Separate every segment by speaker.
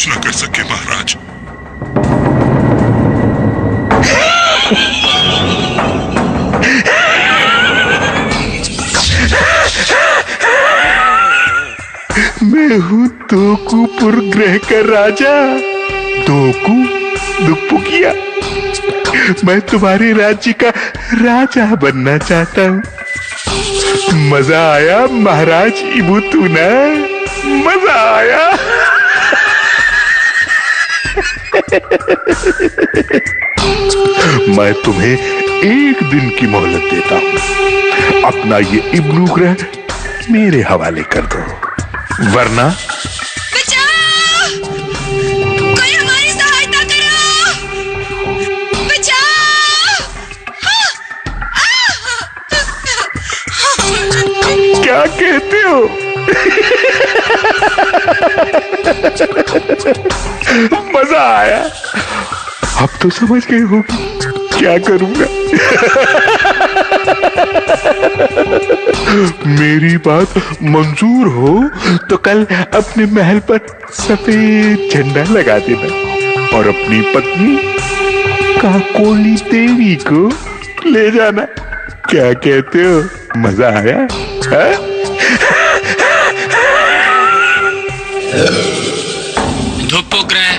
Speaker 1: कुछ न कर सके महाराज।
Speaker 2: मैं हूँ दोकूपुर ग्रह का राजा, दोकू दुपुकिया। मैं तुम्हारे राज्य का राजा बनना चाहता हूँ। मजा आया महाराज इबुतुना, मजा आया। मैं तुम्हें 1 दिन की मोहलत देता हूँ। अपना ये इब्नू ग्रह मेरे हवाले कर दो, वरना
Speaker 3: बचाओ! कोई हमारी सहायता करो! बचाओ!
Speaker 2: क्या कहते हो? मजा आया। अब तो समझ गए होगी क्या करूंगा। मेरी बात मंजूर हो तो कल अपने महल पर सफेद झंडा लगा देना और अपनी पत्नी काकोली देवी को ले जाना। क्या कहते हो? मजा आया?
Speaker 4: धुप्पुग्रह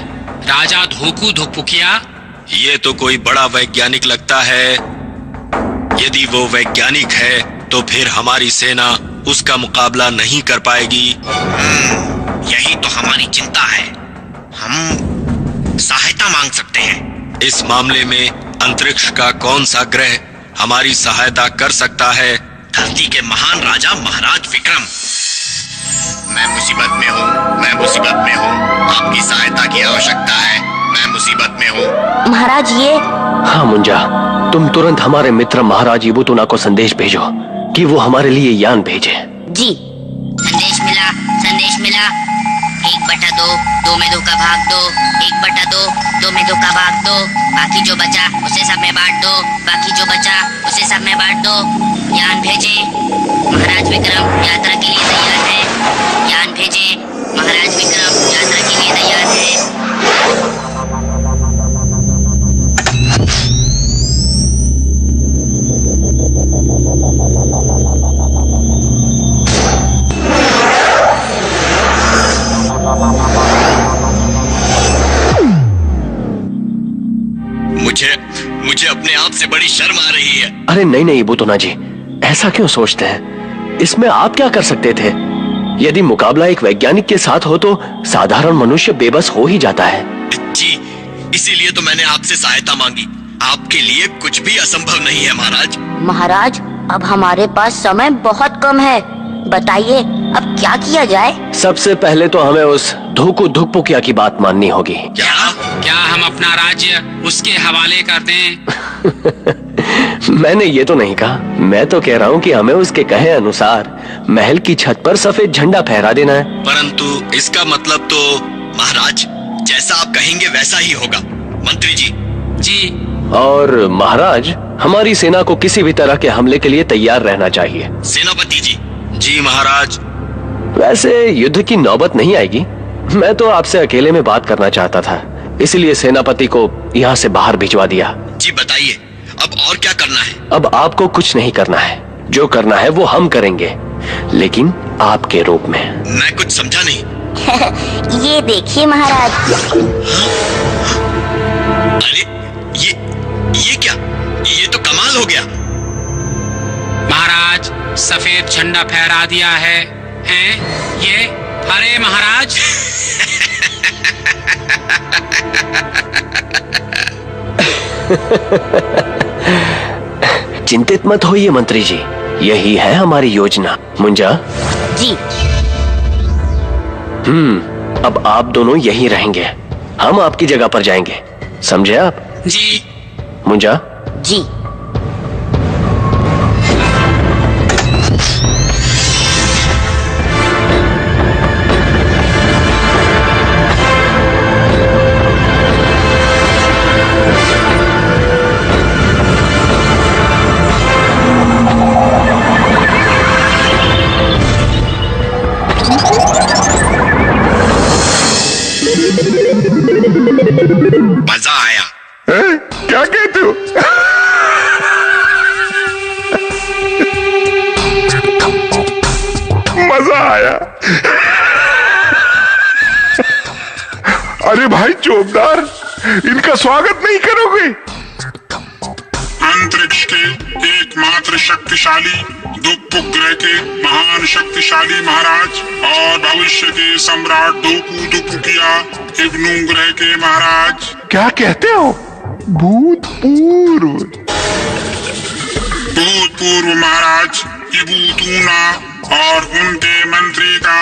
Speaker 4: राजा धोकू धुप्पुकिया,
Speaker 5: ये तो कोई बड़ा वैज्ञानिक लगता है। यदि वो वैज्ञानिक है तो फिर हमारी सेना उसका मुकाबला नहीं कर पाएगी।
Speaker 6: यही तो हमारी चिंता है। हम सहायता मांग सकते हैं।
Speaker 5: इस मामले में अंतरिक्ष का कौन सा ग्रह हमारी सहायता कर सकता है?
Speaker 6: धरती के महान राजा महाराज विक्रम। मैं मुसीबत में हूँ, मैं मुसीबत में हूँ। आपकी सहायता की आवश्यकता है। मैं मुसीबत में हूँ।
Speaker 7: महाराज ये।
Speaker 8: हाँ मुंजा, तुम तुरंत हमारे मित्र महाराज इबुतुना को संदेश भेजो कि वो हमारे लिए यान भेजे।
Speaker 7: जी।
Speaker 3: संदेश मिला, संदेश मिला। 1/2, 2 में 2 का भाग 2, 1/2, 2 में 2 का भाग 2। बाकी जो बचा उसे सब में बांट दो, बाकी जो बचा उसे सब में बांट दो। यान भेजे। महाराज विक्रम यात्रा के लिए तैयार है। यान भेजे। महाराज विक्रम यात्रा के लिए तैयार है।
Speaker 6: मुझे अपने आप से बड़ी शर्म आ रही है।
Speaker 8: अरे नहीं नहीं इबुतुना जी, ऐसा क्यों सोचते हैं? इसमें आप क्या कर सकते थे? यदि मुकाबला एक वैज्ञानिक के साथ हो तो साधारण मनुष्य बेबस हो ही जाता है।
Speaker 6: जी, इसीलिए तो मैंने आपसे सहायता मांगी। आपके लिए कुछ भी असंभव नहीं है महाराज।
Speaker 7: महाराज अब हमारे पास समय बहुत कम है, बताइए अब क्या किया जाए?
Speaker 8: सबसे पहले तो हमें उस धोकू धुप्पुकिया की बात माननी होगी।
Speaker 4: क्या हम अपना राज्य उसके हवाले कर दें?
Speaker 8: मैंने ये तो नहीं कहा। मैं तो कह रहा हूँ कि हमें उसके कहे अनुसार महल की छत पर सफेद झंडा फहरा देना है।
Speaker 6: परंतु इसका मतलब तो महाराज जैसा आप कहेंगे वैसा ही होगा। मंत्री जी।
Speaker 4: जी।
Speaker 8: और महाराज हमारी सेना को किसी भी तरह के हमले के लिए तैयार रहना चाहिए।
Speaker 6: सेनापति जी।
Speaker 5: जी महाराज।
Speaker 8: वैसे युद्ध की नौबत नहीं आएगी। मैं तो आपसे अकेले में बात करना चाहता था, इसलिए सेनापति को यहाँ से बाहर भिजवा दिया।
Speaker 6: जी बताइए, अब और क्या करना है?
Speaker 8: अब आपको कुछ नहीं करना है। जो करना है वो हम करेंगे, लेकिन आपके रूप में।
Speaker 6: मैं कुछ समझा नहीं।
Speaker 7: ये देखिए महाराज।
Speaker 6: अरे ये क्या? ये तो कमाल हो गया।
Speaker 4: महाराज सफेद झंडा फहरा दिया है। हैं? ये अरे महाराज।
Speaker 8: चिंतित मत होइए मंत्री जी, यही है हमारी योजना। मुंजा
Speaker 7: जी।
Speaker 8: अब आप दोनों यहीं रहेंगे, हम आपकी जगह पर जाएंगे, समझे आप?
Speaker 4: जी।
Speaker 8: मुंजा
Speaker 7: जी।
Speaker 6: मजा आया।
Speaker 2: हैं? क्या कहते हो? मजा आया। अरे भाई चौबदार, इनका स्वागत नहीं करोगे?
Speaker 1: अंतरिक्ष के एकमात्र शक्तिशाली दुपुग्रह के महान शक्तिशाली महाराज और भविष्य के सम्राट दोपू दुपुकिया इब्नू ग्रह के महाराज।
Speaker 2: क्या कहते हो? भूतपूर्व
Speaker 1: महाराज इबूतूना और उनके मंत्री का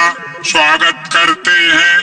Speaker 1: स्वागत करते हैं।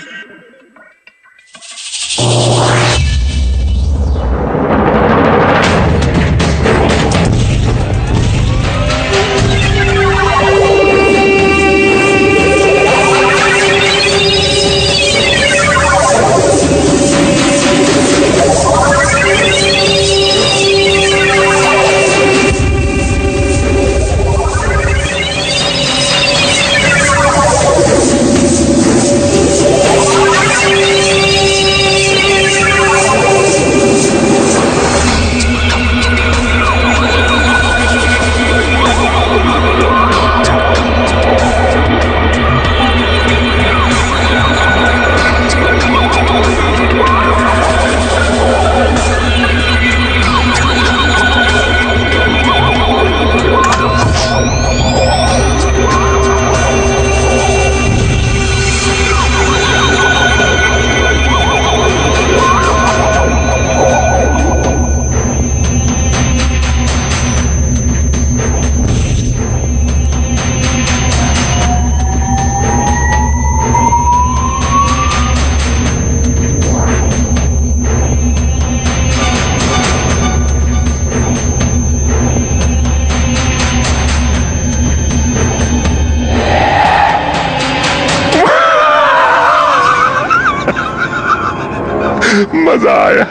Speaker 2: मजा आया,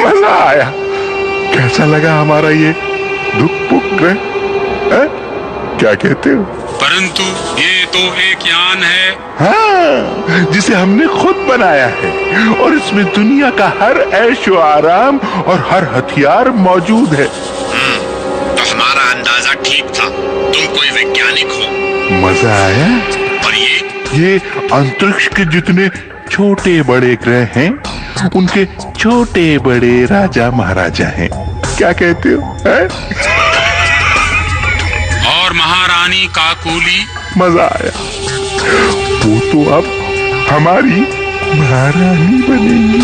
Speaker 2: मजा आया। कैसा लगा हमारा ये दुपुग्रह? क्या कहते हो?
Speaker 1: परंतु ये तो एक यान है।
Speaker 2: हाँ, जिसे हमने खुद बनाया है और इसमें दुनिया का हर ऐशो आराम और हर हथियार मौजूद है।
Speaker 6: तो हमारा अंदाजा ठीक था, तुम कोई वैज्ञानिक हो।
Speaker 2: मजा आया।
Speaker 6: और
Speaker 2: ये अंतरिक्ष के जितने छोटे बड़े ग्रह हैं, उनके छोटे बड़े राजा महाराजा हैं। क्या कहते हो? है?
Speaker 1: और महारानी काकोली।
Speaker 2: मजा आया। वो तो अब हमारी महारानी बनेगी।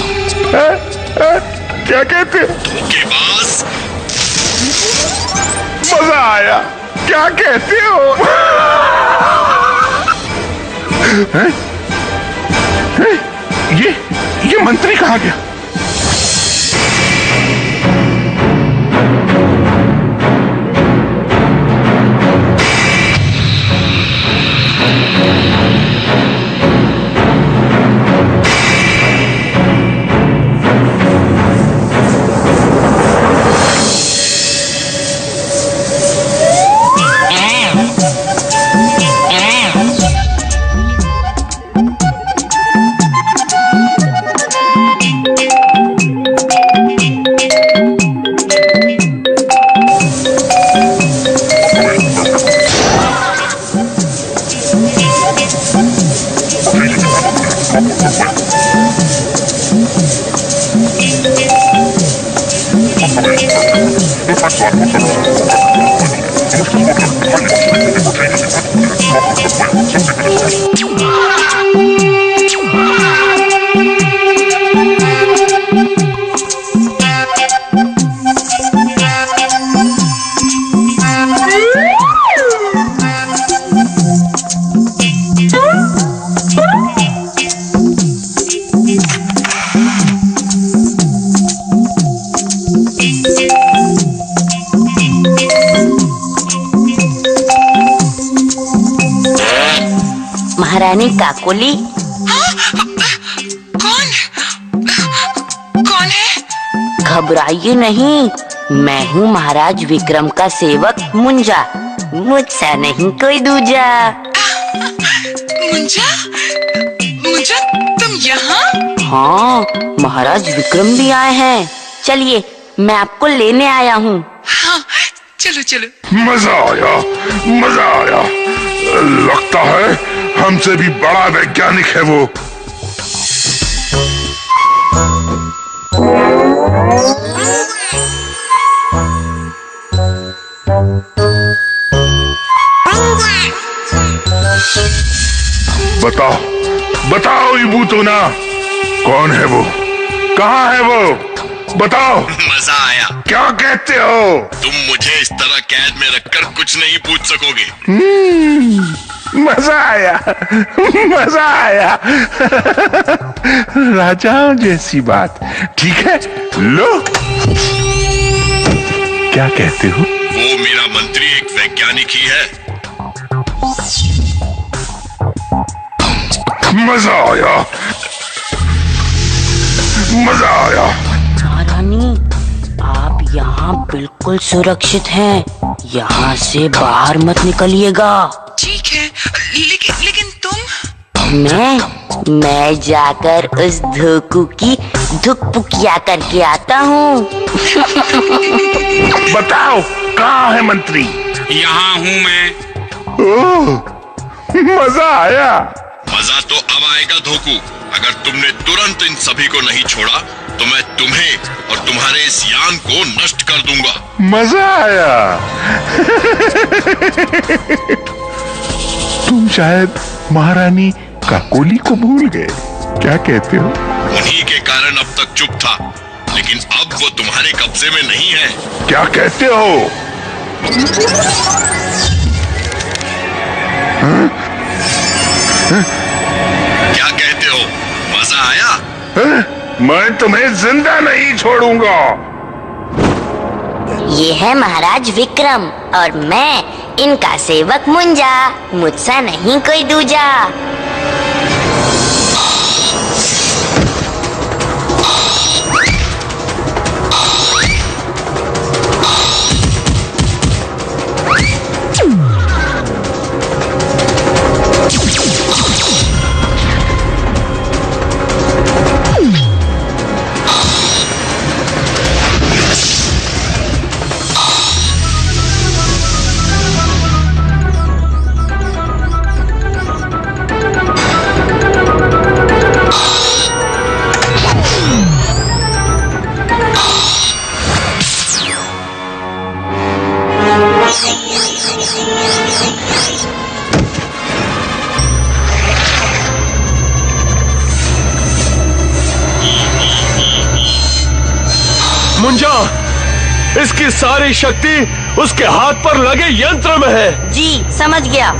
Speaker 2: क्या कहते हो?
Speaker 6: धोखेबाज।
Speaker 2: मजा आया। क्या कहते हो? है? है? ये मंत्री कहाँ गया?
Speaker 7: महारानी काकोली।
Speaker 9: कौन है?
Speaker 7: घबराइए नहीं, मैं हूँ महाराज विक्रम का सेवक मुंजा। मुझसा नहीं कोई दूजा।
Speaker 9: मुंजा? मुंजा तुम यहाँ?
Speaker 7: हाँ, महाराज विक्रम भी आए हैं। चलिए, मैं आपको लेने आया हूँ।
Speaker 4: हाँ, चलो चलो।
Speaker 1: मजा आया, मजा आया। लगता है हमसे भी बड़ा वैज्ञानिक है वो। बताओ, बताओ इबूतुना, कौन है वो? कहाँ है वो? बताओ।
Speaker 6: मजा आया।
Speaker 1: क्या कहते हो?
Speaker 6: तुम मुझे इस तरह कैद में रखकर कुछ नहीं पूछ सकोगे।
Speaker 2: मजा आया, मजा आया। राजाओं जैसी बात। ठीक है, लो। क्या कहते हो?
Speaker 6: वो मेरा मंत्री एक वैज्ञानिक ही है।
Speaker 1: मजा आया, मजा आया।
Speaker 7: महारानी, आप यहाँ बिल्कुल सुरक्षित हैं। यहाँ से बाहर मत निकलिएगा।
Speaker 4: ठीक है, लेकिन तुम?
Speaker 7: मैं जाकर उस धोकू की धुकपुकिया करके आता हूँ।
Speaker 1: बताओ, कहाँ है मंत्री?
Speaker 4: यहाँ हूँ मैं।
Speaker 1: ओह, मजा आया।
Speaker 6: मजा तो अब आएगा धोकू। अगर तुमने तुरंत इन सभी को नहीं छोड़ा तो मैं तुम्हें और तुम्हारे इस यान को नष्ट कर दूंगा।
Speaker 2: मजा आया। तुम शायद महारानी काकोली को भूल गए। क्या कहते हो?
Speaker 6: उन्हीं के कारण अब तक चुप था, लेकिन अब वो तुम्हारे कब्जे में नहीं है।
Speaker 1: क्या कहते हो?
Speaker 6: क्या कहते हो? मजा आया?
Speaker 1: मैं तुम्हें जिंदा नहीं छोड़ूंगा।
Speaker 3: ये है महाराज विक्रम और मैं इनका सेवक मुंजा। मुझसे नहीं कोई दूजा।
Speaker 8: मुंजा, इसकी सारी शक्ति उसके हाथ पर लगे यंत्र में है।
Speaker 7: जी, समझ गया।